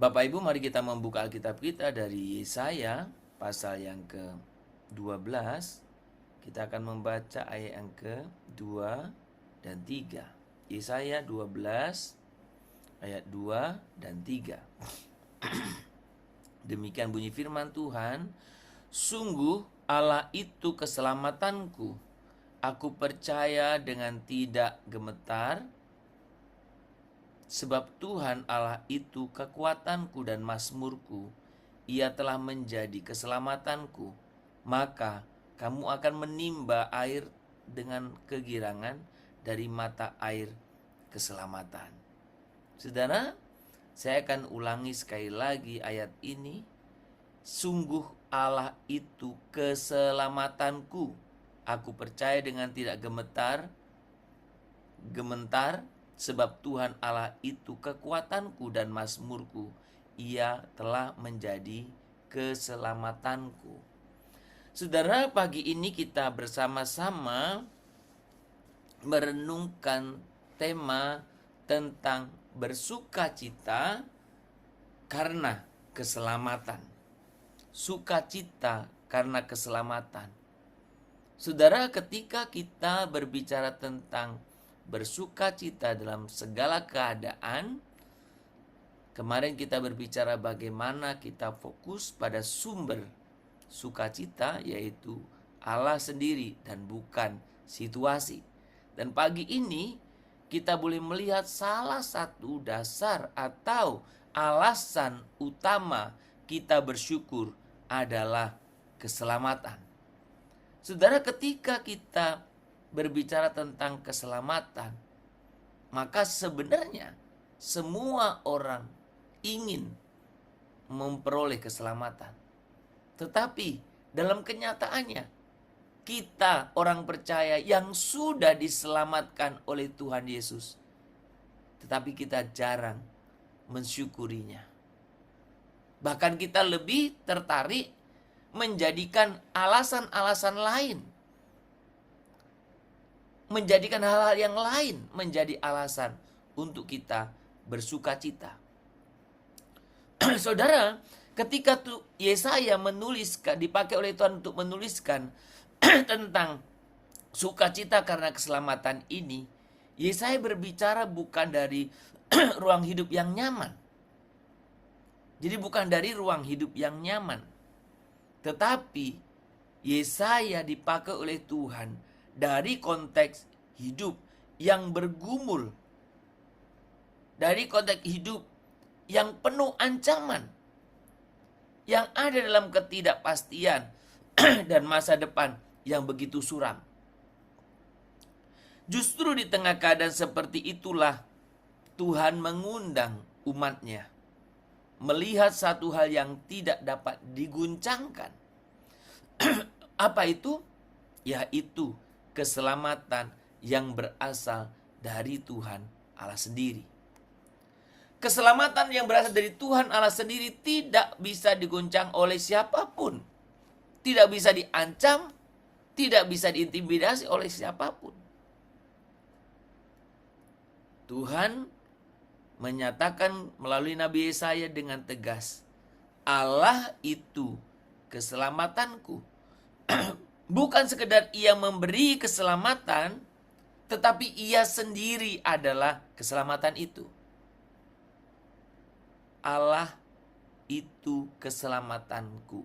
Bapak Ibu, mari kita membuka Alkitab kita dari Yesaya pasal yang ke-12. Kita akan membaca ayat yang ke-2 dan 3. Yesaya 12 ayat 2 dan 3. Demikian bunyi firman Tuhan, sungguh Allah itu keselamatanku. Aku percaya dengan tidak gemetar, sebab Tuhan Allah itu kekuatanku dan mazmurku. Ia telah menjadi keselamatanku. Maka kamu akan menimba air dengan kegirangan dari mata air keselamatan. Saudara, saya akan ulangi sekali lagi ayat ini. Sungguh Allah itu keselamatanku. Aku percaya dengan tidak gemetar, sebab Tuhan Allah itu kekuatanku dan mazmurku. Ia telah menjadi keselamatanku. Saudara, pagi ini kita bersama-sama merenungkan tema tentang bersukacita karena keselamatan. Sukacita karena keselamatan. Saudara, ketika kita berbicara tentang bersukacita dalam segala keadaan, kemarin kita berbicara bagaimana kita fokus pada sumber sukacita, yaitu Allah sendiri dan bukan situasi. Dan pagi ini kita boleh melihat salah satu dasar atau alasan utama kita bersyukur adalah keselamatan. Saudara, ketika kita berbicara tentang keselamatan, maka sebenarnya semua orang ingin memperoleh keselamatan. Tetapi dalam kenyataannya, kita orang percaya yang sudah diselamatkan oleh Tuhan Yesus, tetapi kita jarang mensyukurinya. Bahkan kita lebih tertarik menjadikan alasan-alasan lain, menjadikan hal-hal yang lain menjadi alasan untuk kita bersukacita. Saudara, ketika Yesaya menuliskan, dipakai oleh Tuhan untuk menuliskan tentang sukacita karena keselamatan ini, Yesaya berbicara bukan dari ruang hidup yang nyaman. Jadi bukan dari ruang hidup yang nyaman. Tetapi Yesaya dipakai oleh Tuhan dari konteks hidup yang bergumul, dari konteks hidup yang penuh ancaman, yang ada dalam ketidakpastian dan masa depan yang begitu suram. Justru di tengah keadaan seperti itulah Tuhan mengundang umatnya melihat satu hal yang tidak dapat diguncangkan. Apa itu? Yaitu keselamatan yang berasal dari Tuhan Allah sendiri. Keselamatan yang berasal dari Tuhan Allah sendiri tidak bisa diguncang oleh siapapun. Tidak bisa diancam, tidak bisa diintimidasi oleh siapapun. Tuhan menyatakan melalui Nabi Yesaya dengan tegas, Allah itu keselamatanku. Bukan sekedar ia memberi keselamatan, tetapi ia sendiri adalah keselamatan itu. Allah itu keselamatanku.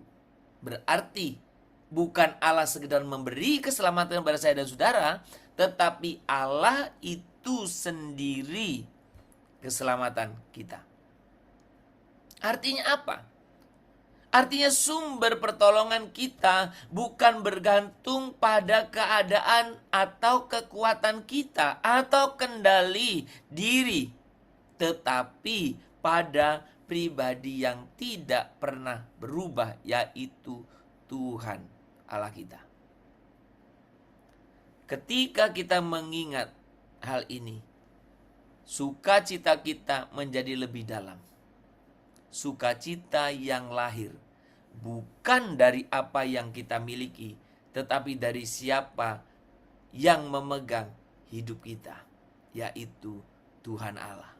Berarti bukan Allah sekedar memberi keselamatan kepada saya dan saudara, tetapi Allah itu sendiri keselamatan kita. Artinya apa? Artinya sumber pertolongan kita bukan bergantung pada keadaan atau kekuatan kita atau kendali diri, tetapi pada pribadi yang tidak pernah berubah, yaitu Tuhan Allah kita. Ketika kita mengingat hal ini, sukacita kita menjadi lebih dalam. Sukacita yang lahir bukan dari apa yang kita miliki, tetapi dari siapa yang memegang hidup kita, yaitu Tuhan Allah.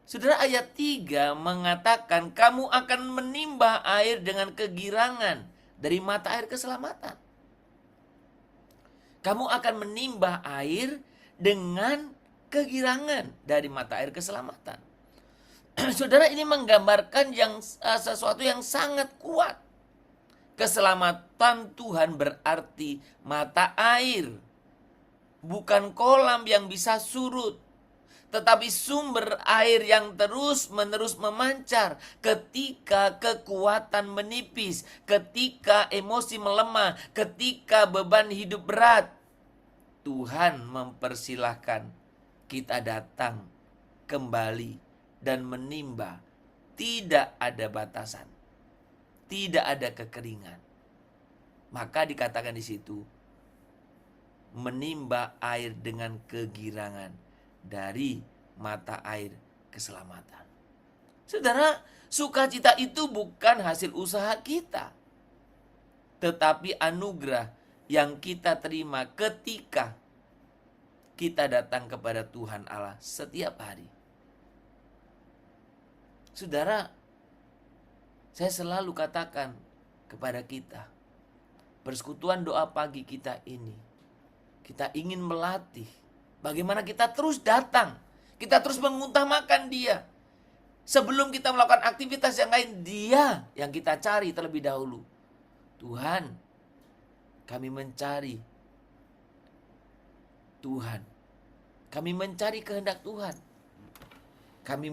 Saudara, ayat 3 mengatakan kamu akan menimba air dengan kegirangan dari mata air keselamatan. Kamu akan menimba air dengan kegirangan dari mata air keselamatan. Saudara, ini menggambarkan sesuatu yang sangat kuat. Keselamatan Tuhan berarti mata air, bukan kolam yang bisa surut, tetapi sumber air yang terus-menerus memancar ketika kekuatan menipis, ketika emosi melemah, ketika beban hidup berat. Tuhan mempersilahkan kita datang kembali dan menimba. Tidak ada batasan, tidak ada kekeringan. Maka dikatakan di situ, menimba air dengan kegirangan dari mata air keselamatan. Saudara, sukacita itu bukan hasil usaha kita, tetapi anugerah yang kita terima ketika kita datang kepada Tuhan Allah setiap hari. Saudara, saya selalu katakan kepada kita, persekutuan doa pagi kita ini, kita ingin melatih bagaimana kita terus datang, kita terus mengutamakan Dia. Sebelum kita melakukan aktivitas yang lain, Dia yang kita cari terlebih dahulu. Tuhan, kami mencari Tuhan. Kami mencari kehendak Tuhan. Kami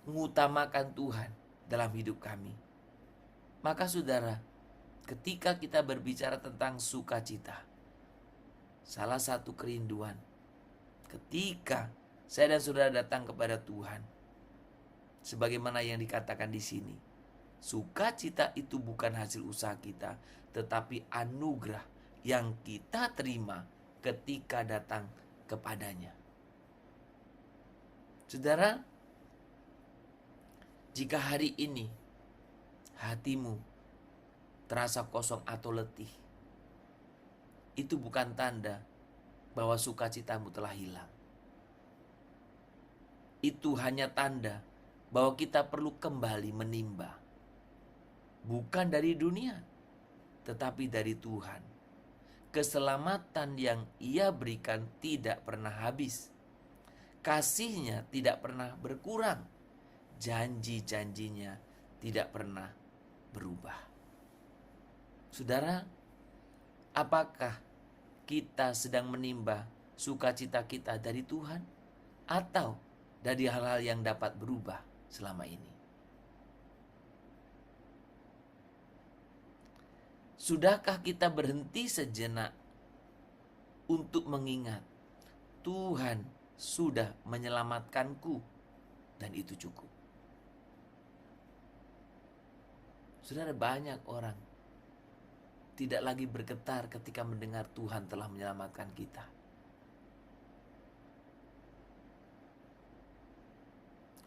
mengutamakan Tuhan dalam hidup kami. Maka saudara, ketika kita berbicara tentang sukacita, salah satu kerinduan ketika saya dan saudara datang kepada Tuhan, sebagaimana yang dikatakan di sini, sukacita itu bukan hasil usaha kita, tetapi anugerah yang kita terima ketika datang kepadanya. Saudara, jika hari ini hatimu terasa kosong atau letih, itu bukan tanda bahwa sukacitamu telah hilang. Itu hanya tanda bahwa kita perlu kembali menimba. Bukan dari dunia, tetapi dari Tuhan. Keselamatan yang Ia berikan tidak pernah habis. Kasih-Nya tidak pernah berkurang. Janji-janjinya tidak pernah berubah. Saudara, apakah kita sedang menimba sukacita kita dari Tuhan atau dari hal-hal yang dapat berubah selama ini? Sudahkah kita berhenti sejenak untuk mengingat Tuhan sudah menyelamatkanku dan itu cukup? Saudara, banyak orang tidak lagi bergetar ketika mendengar Tuhan telah menyelamatkan kita.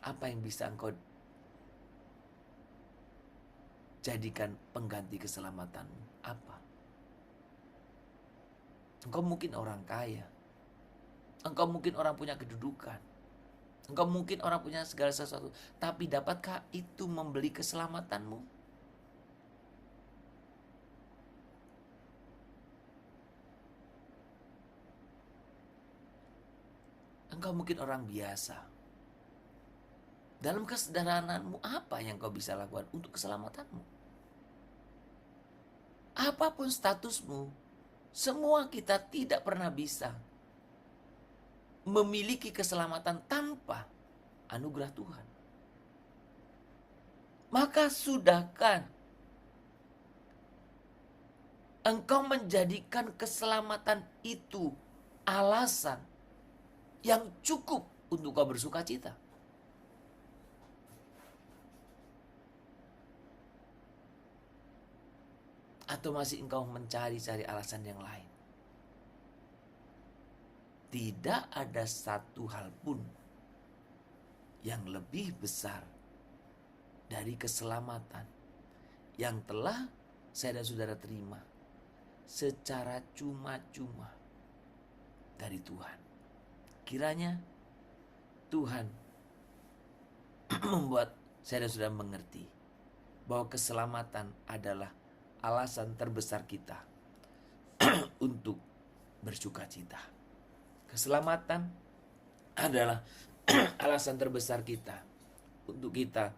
Apa yang bisa engkau jadikan pengganti keselamatanmu? Apa? Engkau mungkin orang kaya. Engkau mungkin orang punya kedudukan. Engkau mungkin orang punya segala sesuatu. Tapi dapatkah itu membeli keselamatanmu? Engkau mungkin orang biasa. Dalam kesederhanaanmu, apa yang kau bisa lakukan untuk keselamatanmu? Apapun statusmu, semua kita tidak pernah bisa memiliki keselamatan tanpa anugerah Tuhan. Maka sudahkah engkau menjadikan keselamatan itu alasan yang cukup untuk kau bersuka cita? Atau masih engkau mencari-cari alasan yang lain? Tidak ada satu hal pun yang lebih besar dari keselamatan yang telah saya dan saudara terima secara cuma-cuma dari Tuhan. Kiranya Tuhan membuat saya dan saudara mengerti bahwa keselamatan adalah alasan terbesar kita untuk bersuka cita. Keselamatan adalah alasan terbesar kita untuk kita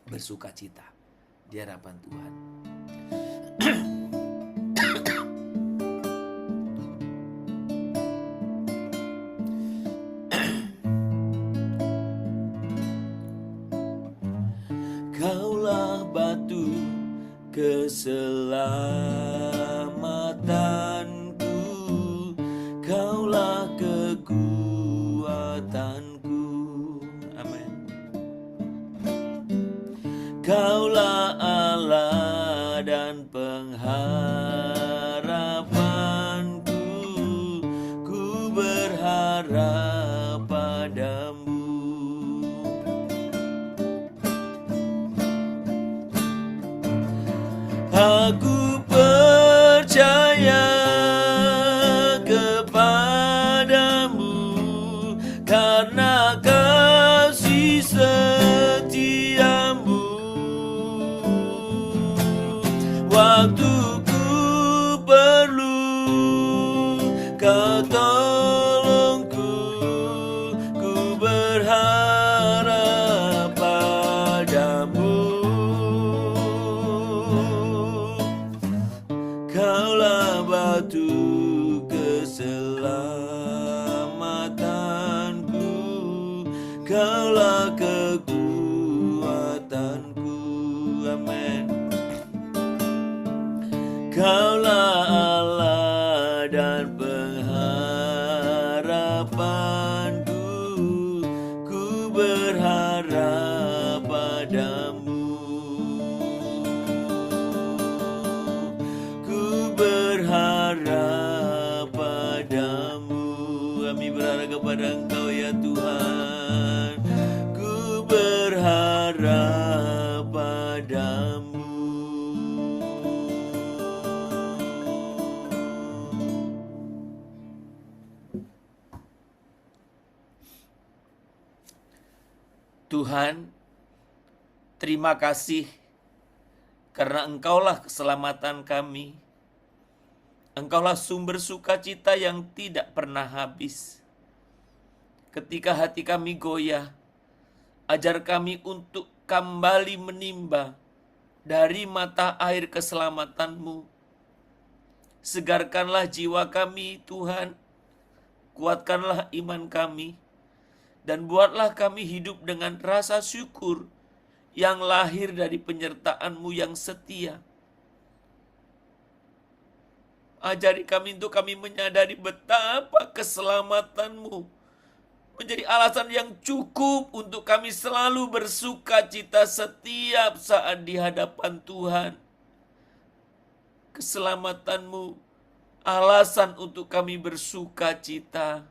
bersuka cita di hadapan Tuhan. Kaulah batu keselamatanku, Kaulah kekuatanku. Amin. Kaulah Allah dan pengharapanku, ku berharap padamu. Aku percaya kepadamu karena kasih setiamu. Waktu ku perlu kau tolongku, ku berharap padamu. Kaulah batu keselamatanku, Kaulah kekuatanku. Amin. Kaulah Allah dan pengharapanku, ku berharap padamu. Berharap padamu. Kami berharap kepada Engkau ya Tuhan. Ku berharap padamu. Tuhan, terima kasih karena Engkaulah keselamatan kami. Engkaulah sumber sukacita yang tidak pernah habis. Ketika hati kami goyah, ajar kami untuk kembali menimba dari mata air keselamatan-Mu. Segarkanlah jiwa kami, Tuhan. Kuatkanlah iman kami. Dan buatlah kami hidup dengan rasa syukur yang lahir dari penyertaan-Mu yang setia. Ajari kami untuk kami menyadari betapa keselamatan-Mu menjadi alasan yang cukup untuk kami selalu bersuka cita setiap saat di hadapan Tuhan. Keselamatan-Mu alasan untuk kami bersuka cita.